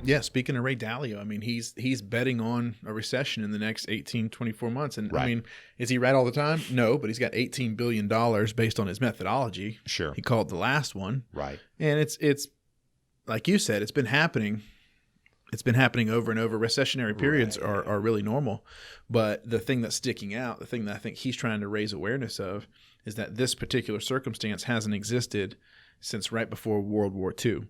Yeah, speaking of Ray Dalio, I mean, he's betting on a recession in the next 18, 24 months. And I mean, is he right all the time? No, but he's got $18 billion based on his methodology. Sure. He called the last one. Right. And it's like you said, it's been happening. It's been happening over and over. Recessionary periods are really normal. But the thing that's sticking out, the thing that I think he's trying to raise awareness of, is that this particular circumstance hasn't existed since right before World War II.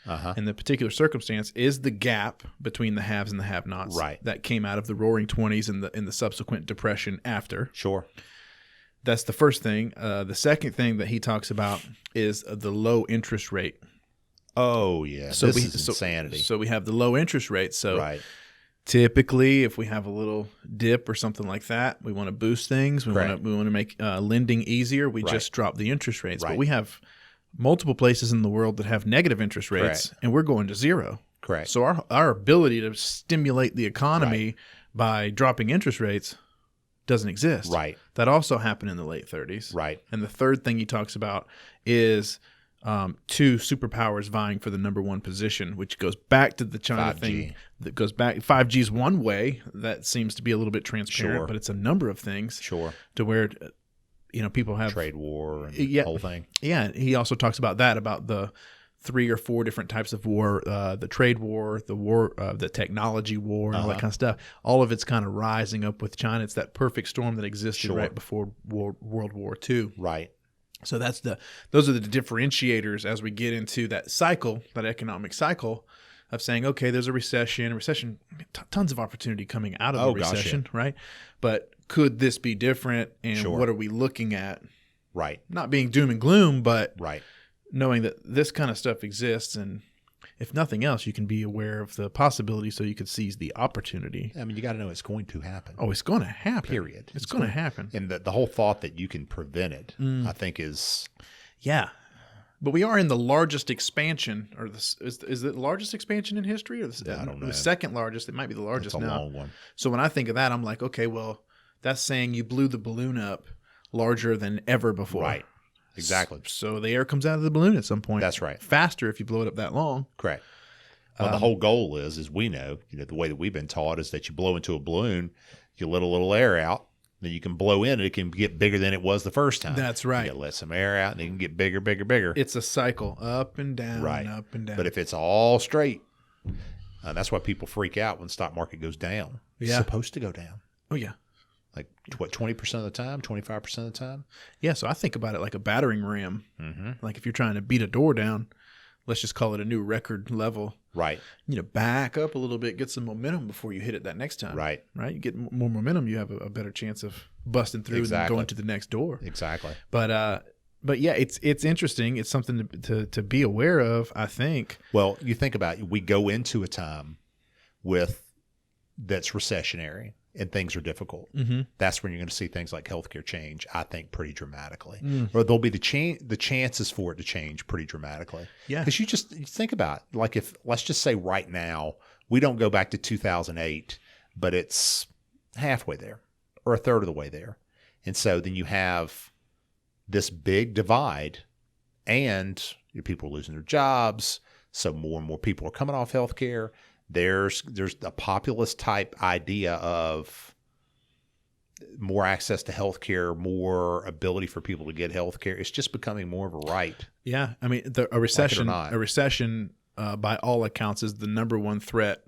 And the particular circumstance is the gap between the haves and the have-nots that came out of the Roaring '20s and the subsequent depression after. Sure. That's the first thing. The second thing that he talks about is the low interest rate. Oh, yeah. So this is insanity. So we have the low interest rate. So typically, if we have a little dip or something like that, we want to boost things. We want to make lending easier. We just drop the interest rates. But we have multiple places in the world that have negative interest rates, and we're going to zero. Correct. So our ability to stimulate the economy by dropping interest rates doesn't exist. Right. That also happened in the late 30s. Right. And the third thing he talks about is two superpowers vying for the number one position, which goes back to the China 5G thing. That goes back. 5G is one way that seems to be a little bit transparent, but it's a number of things. Sure. To where people have trade war and the whole thing. Yeah. He also talks about that, about the 3 or 4 different types of war, the trade war, the technology war, and all that kind of stuff. All of it's kind of rising up with China. It's that perfect storm that existed right before World War II. Right. So those are the differentiators as we get into that cycle, that economic cycle of saying, okay, there's a recession, tons of opportunity coming out of the recession, right? But could this be different? And what are we looking at? Right. Not being doom and gloom, but knowing that this kind of stuff exists. And if nothing else, you can be aware of the possibility so you could seize the opportunity. I mean, you got to know it's going to happen. Oh, it's going to happen. Period. It's going to happen. And the whole thought that you can prevent it, I think is... Yeah. But we are in the largest expansion, or is it the largest expansion in history? Or I don't know. The second largest. It might be the largest now. It's a long one. So when I think of that, I'm like, okay, well, that's saying you blew the balloon up larger than ever before. Right. Exactly. So the air comes out of the balloon at some point. That's right. Faster if you blow it up that long. Correct. Well, the whole goal is, as we know, the way that we've been taught is that you blow into a balloon, you let a little air out, then you can blow in, and it can get bigger than it was the first time. That's right. You let some air out, and it can get bigger, bigger, bigger. It's a cycle, up and down, up and down. But if it's all straight, that's why people freak out when the stock market goes down. It's supposed to go down. Oh, yeah. Like, 20% of the time, 25% of the time? Yeah, so I think about it like a battering ram. Like if you're trying to beat a door down, let's just call it a new record level. Right. Back up a little bit, get some momentum before you hit it that next time. Right. You get more momentum, you have a better chance of busting through and then going to the next door. Exactly. But yeah, it's interesting. It's something to be aware of, I think. Well, you think about it, we go into a time that's recessionary and things are difficult. That's when you're going to see things like healthcare change, I think, pretty dramatically. Or there'll be the chances for it to change pretty dramatically. Yeah. Because you think about it, like, if, let's just say right now, we don't go back to 2008, but it's halfway there or a third of the way there. And so then you have this big divide, and people are losing their jobs. So more and more people are coming off healthcare. There's a populist type idea of more access to healthcare, more ability for people to get healthcare. It's just becoming more of a right. Yeah, I mean, a recession, by all accounts, is the number one threat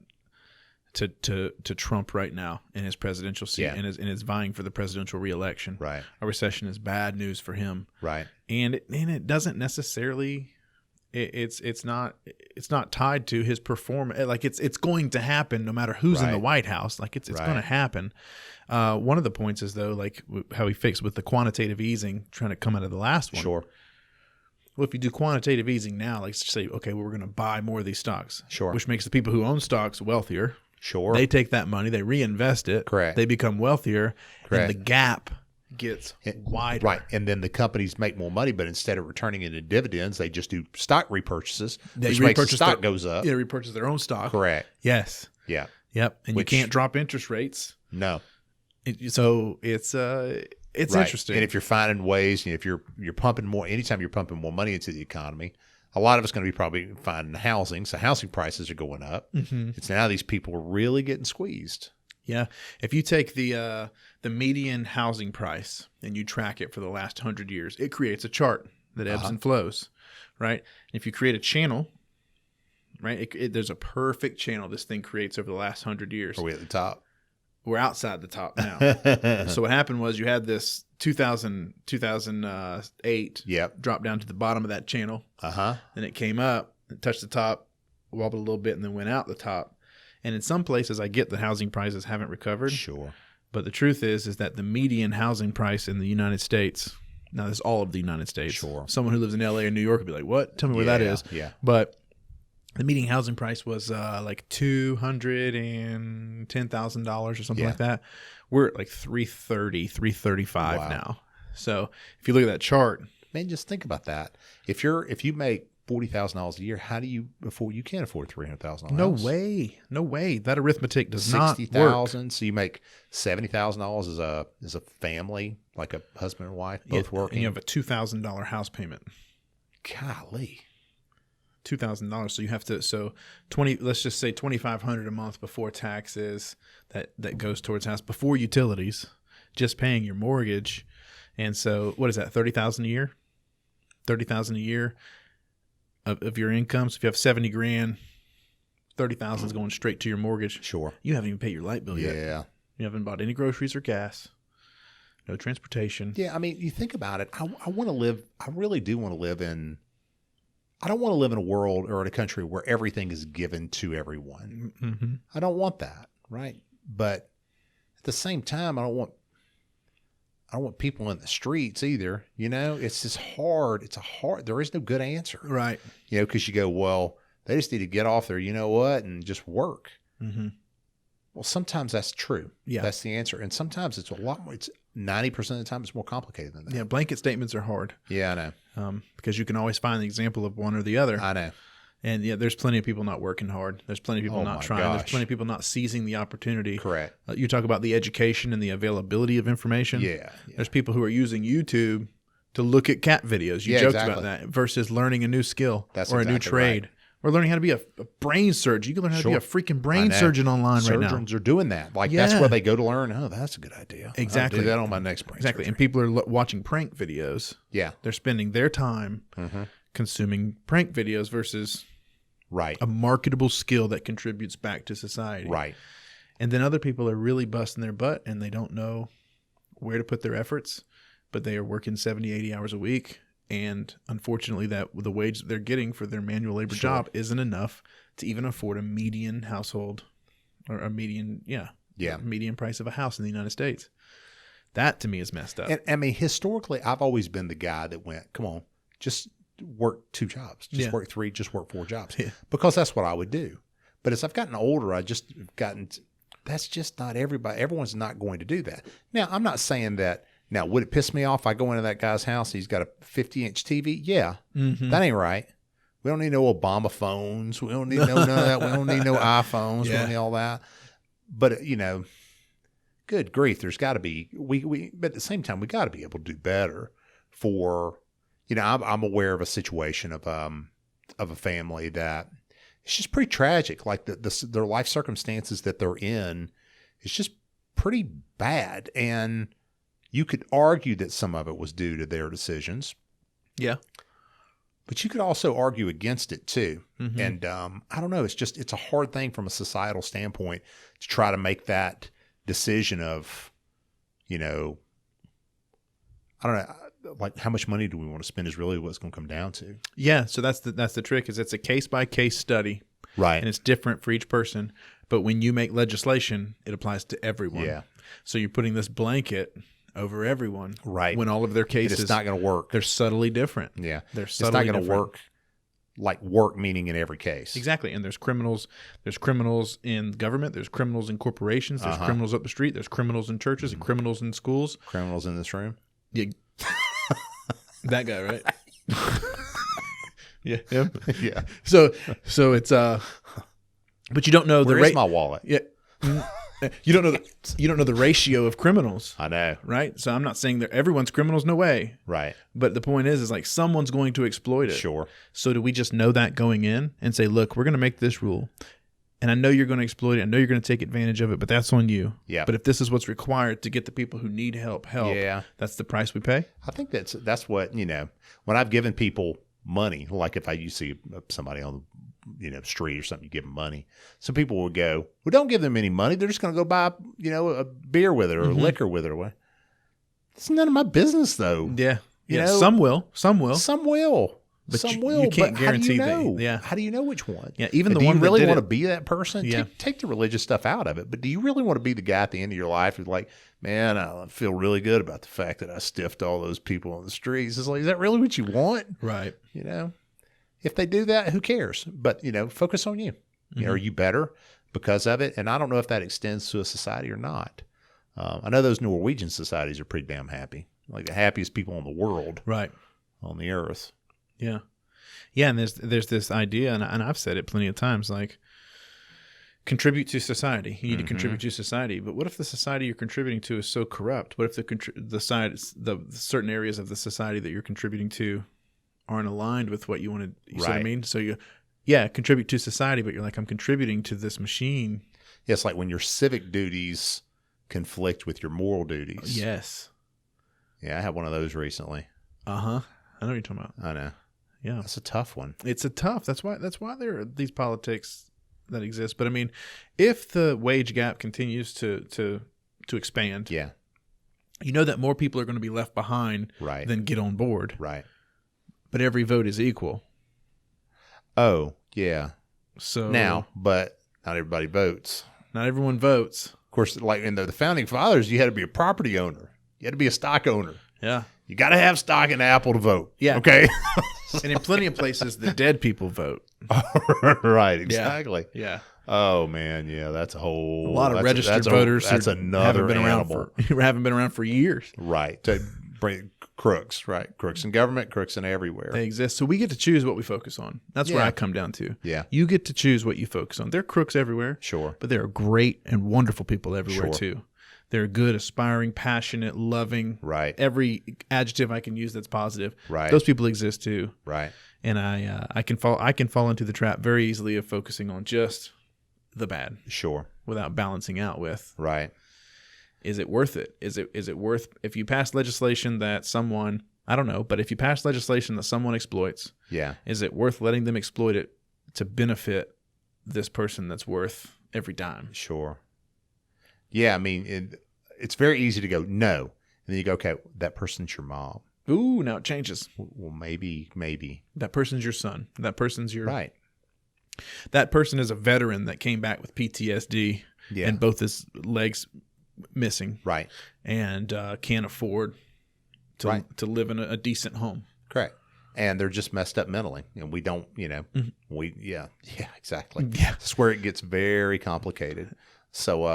to Trump right now in his presidential seat, and is vying for the presidential reelection. Right, a recession is bad news for him. Right, and it doesn't necessarily. It's not tied to his performance. Like it's going to happen no matter who's in the White House. Like it's going to happen. One of the points is, though, like how he fixed with the quantitative easing, trying to come out of the last one. Sure. Well, if you do quantitative easing now, like say, okay, well, we're going to buy more of these stocks. Sure. Which makes the people who own stocks wealthier. Sure. They take that money, they reinvest it. Correct. They become wealthier. Correct. And the gap gets wider. Right. And then the companies make more money, but instead of returning it in dividends, they just do stock repurchases, which makes the stock goes up. Yeah, repurchase their own stock. Correct. Yes. Yeah. Yep. And you can't drop interest rates. No. So it's interesting. And if you're finding ways, if you're pumping more, anytime you're pumping more money into the economy, a lot of it's going to be probably finding housing. So housing prices are going up. Mm-hmm. It's now these people are really getting squeezed. Yeah. If you take the median housing price and you track it for the last 100 years, it creates a chart that ebbs and flows, right? And if you create a channel, right, there's a perfect channel this thing creates over the last 100 years. Are we at the top? We're outside the top now. So what happened was you had this 2008 drop down to the bottom of that channel. Then it came up, it touched the top, wobbled a little bit, and then went out the top. And in some places, I get the housing prices haven't recovered. Sure. But the truth is that the median housing price in the United States, now this is all of the United States. Sure. Someone who lives in LA or New York would be like, what? Tell me where that is. Yeah. But the median housing price was like $210,000 or something like that. We're at like $330,000, $335,000 now. So if you look at that chart, man, just think about that. If you make $40,000 a year, how do you can't afford $300,000? No way. That arithmetic does not work. $60,000. So you make $70,000 as a family, like a husband and wife, both working. And you have a $2,000 house payment. Golly. $2,000. So you have to, let's just say $2,500 a month before taxes that goes towards house, before utilities, just paying your mortgage. And so what is that? $30,000 a year? $30,000 a year of your income. So if you have $70,000, $30,000 is going straight to your mortgage. Sure. You haven't even paid your light bill yet. Yeah. You haven't bought any groceries or gas. No transportation. Yeah. I mean, you think about it. I really do want to live in, I don't want to live in a world or in a country where everything is given to everyone. Mm-hmm. I don't want that, right? But at the same time, I don't want people in the streets either. You know, it's just hard. There is no good answer. Right. You know, because you go, well, they just need to get off there, you know what, and just work. Mm-hmm. Well, sometimes that's true. Yeah. That's the answer. And sometimes it's a lot more. It's 90% of the time it's more complicated than that. Yeah, blanket statements are hard. Yeah, I know. Because you can always find the example of one or the other. I know. And yeah, there's plenty of people not working hard. There's plenty of people not trying. Gosh. There's plenty of people not seizing the opportunity. Correct. You talk about the education and the availability of information. Yeah. There's people who are using YouTube to look at cat videos. You joked about that versus learning a new skill or a new trade. Right. Or learning how to be a brain surgeon. You can learn how to be a freaking brain surgeon online right now. Surgeons are doing that. Like that's where they go to learn. Oh, that's a good idea. Exactly. I'll do that on my next brain surgery. And people are watching prank videos. Yeah. They're spending their time consuming prank videos versus a marketable skill that contributes back to society. Right. And then other people are really busting their butt and they don't know where to put their efforts, but they are working 70, 80 hours a week. And unfortunately, that the wage that they're getting for their manual labor job isn't enough to even afford a median household or a median, median price of a house in the United States. That to me is messed up. And I mean, historically, I've always been the guy that went, come on, just work 2 jobs, just work 3, just work 4 jobs, because that's what I would do. But as I've gotten older, that's just not everybody. Everyone's not going to do that. Now, I'm not saying that. Now, would it piss me off if I go into that guy's house? He's got a 50-inch TV. Yeah, that ain't right. We don't need no Obama phones. We don't need none of that. We don't need no iPhones. We don't need all that. But good grief, there's got to be but at the same time, we got to be able to do better for. I'm aware of a situation of a family that it's just pretty tragic. Like their life circumstances that they're in, it's just pretty bad. And you could argue that some of it was due to their decisions. Yeah. But you could also argue against it too. Mm-hmm. And I don't know. It's a hard thing from a societal standpoint to try to make that decision of, I don't know. Like how much money do we want to spend is really what it's going to come down to. Yeah. So that's the trick is it's a case by case study. Right. And it's different for each person. But when you make legislation, it applies to everyone. Yeah. So you're putting this blanket over everyone. Right. When all of their cases. It's not going to work. They're subtly different. Yeah. They're subtly It's not going to work like work meaning in every case. Exactly. And there's criminals in government. There's criminals in corporations. There's criminals up the street. There's criminals in churches and criminals in schools. Criminals in this room. Yeah. That guy, right? Yeah. Him? So it's but you don't know Where the is my wallet? Yeah. You don't know the ratio of criminals. I know. Right? So I'm not saying that everyone's criminals, no way. Right. But the point is like someone's going to exploit it. Sure. So do we just know that going in and say, look, we're going to make this rule. And I know you're going to exploit it. I know you're going to take advantage of it, but that's on you. Yeah. But if this is what's required to get the people who need help, yeah. That's the price we pay. I think that's what, when I've given people money, like if you see somebody on the street or something, you give them money. Some people will go, well, don't give them any money. They're just going to go buy, a beer with it or liquor with it. Or it's none of my business, though. Yeah. Some will. But some will. You can't guarantee that. Yeah. How do you know which one? Yeah. Even the do one you really that want to be that person? Yeah. Take the religious stuff out of it. But do you really want to be the guy at the end of your life who's like, man, I feel really good about the fact that I stiffed all those people on the streets? It's like, is that really what you want? Right. If they do that, who cares? But, focus on you. Are you better because of it? And I don't know if that extends to a society or not. I know those Norwegian societies are pretty damn happy. Like the happiest people in the world. Right. On the earth. Yeah. Yeah, and there's this idea, and I've said it plenty of times, like contribute to society. You need to contribute to society. But what if the society you're contributing to is so corrupt? What if the certain areas of the society that you're contributing to aren't aligned with what you want to? You see what I mean? So contribute to society, but you're like, I'm contributing to this machine. Yeah, it's like when your civic duties conflict with your moral duties. Yes. Yeah, I had one of those recently. I know what you're talking about. I know. Yeah, that's a tough one. It's a tough. That's why there are these politics that exist. But I mean, if the wage gap continues to expand, yeah, that more people are going to be left behind than get on board. Right. But every vote is equal. Oh, yeah. So but not everybody votes. Not everyone votes. Of course, like in the founding fathers, you had to be a property owner. You had to be a stock owner. Yeah. You got to have stock in Apple to vote. Yeah. Okay. And in plenty of places, the dead people vote. Right. Exactly. Yeah. Oh man. Yeah. That's a lot of registered voters. That's another animal. Haven't been around for years. Right. To bring crooks. Right. Crooks in government. Crooks in everywhere. They exist. So we get to choose what we focus on. That's where I come down to. Yeah. You get to choose what you focus on. There are crooks everywhere. Sure. But there are great and wonderful people everywhere too. They're good, aspiring, passionate, loving. Right. Every adjective I can use that's positive. Right. Those people exist too. Right. And I can fall into the trap very easily of focusing on just the bad. Sure. Without balancing out with. Right. Is it worth it? Is it worth, if you pass legislation that someone, I don't know, but if you pass legislation that someone exploits, is it worth letting them exploit it to benefit this person that's worth every dime? Sure. Yeah, I mean, it's very easy to go, no. And then you go, okay, that person's your mom. Ooh, now it changes. Well, maybe. That person's your son. That person's your... Right. That person is a veteran that came back with PTSD and both his legs missing. Right. And can't afford to live in a decent home. Correct. And they're just messed up mentally. And we don't, exactly. Yeah. That's where it gets very complicated. So,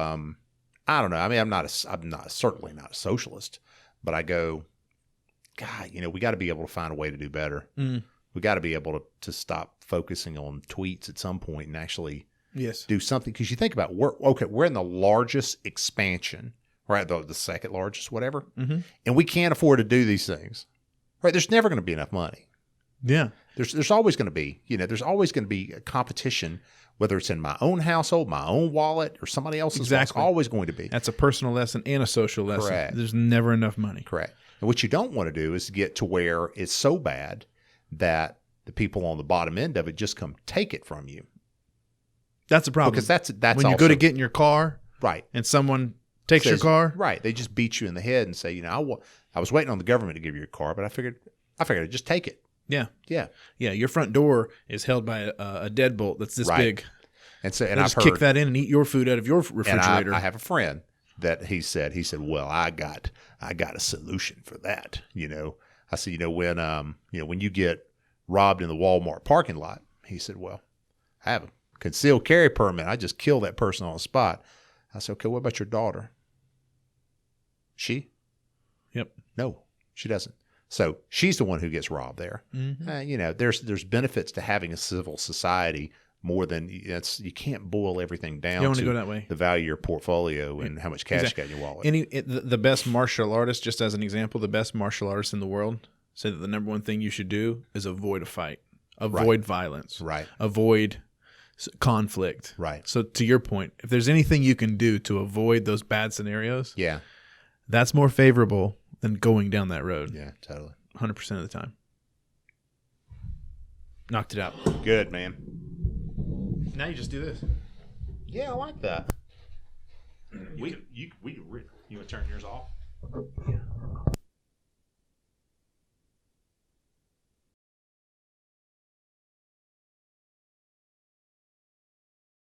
I don't know. I mean, I'm certainly not a socialist, but I go, God, we got to be able to find a way to do better. We got to be able to stop focusing on tweets at some point and actually do something. Because you think about, we're in the largest expansion, right? The second largest, whatever. Mm-hmm. And we can't afford to do these things, right? There's never going to be enough money. Yeah. There's always going to be, there's always going to be a competition, whether it's in my own household, my own wallet, or somebody else's. Exactly. It's always going to be. That's a personal lesson and a social lesson. Correct. There's never enough money. Correct. And what you don't want to do is get to where it's so bad that the people on the bottom end of it just come take it from you. That's a problem. Because that's when you go to get in your car, right, and someone takes your car, right? They just beat you in the head and say, I was waiting on the government to give you a car, but I figured I'd just take it. Yeah. Yeah. Yeah. Your front door is held by a deadbolt that's this big. And so, I've kick that in and eat your food out of your refrigerator. And I have a friend that he said, well, I got a solution for that. I said, when you get robbed in the Walmart parking lot, he said, well, I have a concealed carry permit. I just kill that person on the spot. I said, okay, what about your daughter? She? Yep. No, she doesn't. So she's the one who gets robbed there. Mm-hmm. There's benefits to having a civil society more than you can't boil everything down. You don't want to go that way. The value of your portfolio and how much cash you got in your wallet. The best martial artist, just as an example, the best martial artists in the world say that the number one thing you should do is avoid a fight, avoid violence, avoid conflict. Right. So to your point, if there's anything you can do to avoid those bad scenarios, that's more favorable than going down that road. Yeah, totally. 100% of the time. Knocked it out. Good, man. Now you just do this. Yeah, I like that. You want to turn yours off?